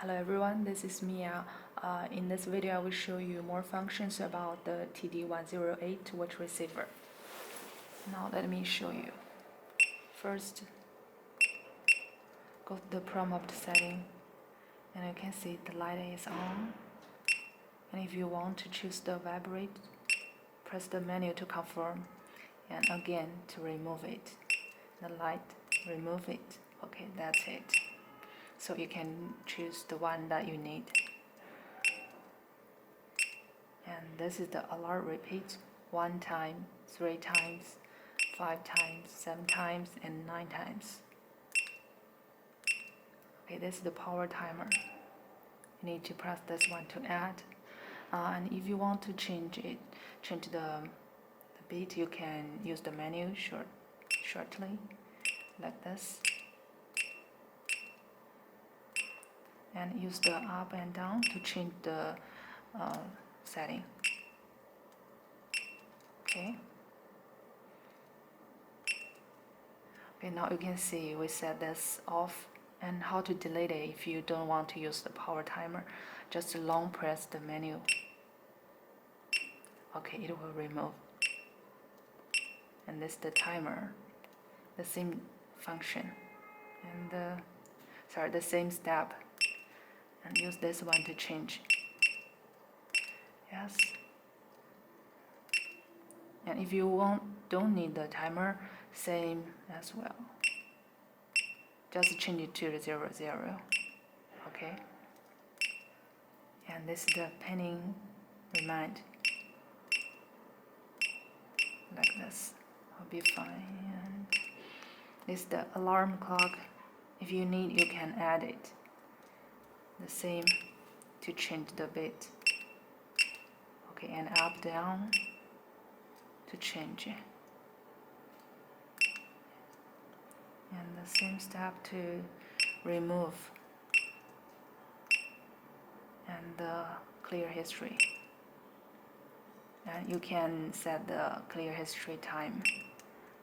Hello everyone, this is Mia. In this video I will show you more functions about the TD108 watch receiver. Now let me show you. First, go to the prompt setting and you can see the light is on. And if you want to choose the vibrate, press the menu to confirm and again to remove it. The light, remove it. Okay, that's it. So you can choose the one that you need. And this is the alarm repeat 1 time, 3 times, 5 times, 7 times, and 9 times. Okay, this is the power timer. You need to press this one to add. And if you want to change the beat, you can use the menu shortly, like this. And use the up and down to change the setting. Okay, now you can see we set this off. And how to delete it if you don't want to use the power timer, just long press the menu. Okay, it will remove. And this is the timer, the same function, and the same step. And use this one to change. Yes. And if you don't need the timer, same as well. Just change it to 00. Okay. And this is the pinning remind. Like this. Will be fine. And this is the alarm clock. If you need, you can add it. The same to change the bit. Okay, and up down to change it. And the same step to remove. And the clear history. And you can set the clear history time,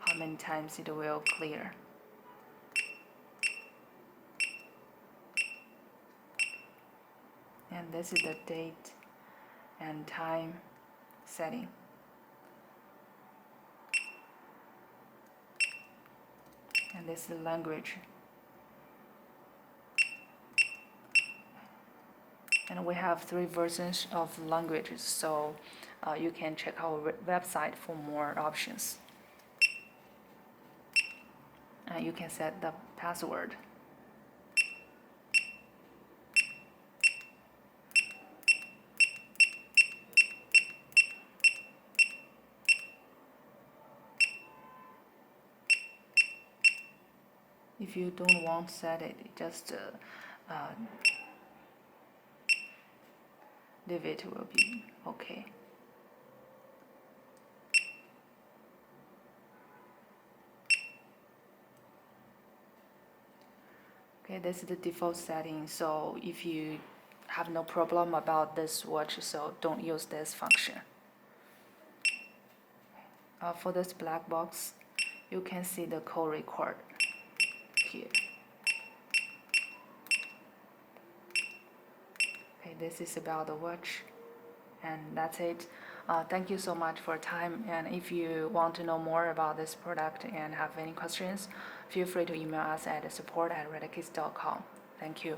how many times it will clear. And this is the date and time setting. And this is the language. And we have 3 versions of languages, so you can check our website for more options. And you can set the password. If you don't want to set it, just leave it, will be okay. Okay, this is the default setting, so if you have no problem about this watch, so don't use this function. For this black box, you can see the call record here. Okay, this is about the watch, and that's it. Thank you so much for your time, and if you want to know more about this product and have any questions, feel free to email us at support@retekess.com. Thank you.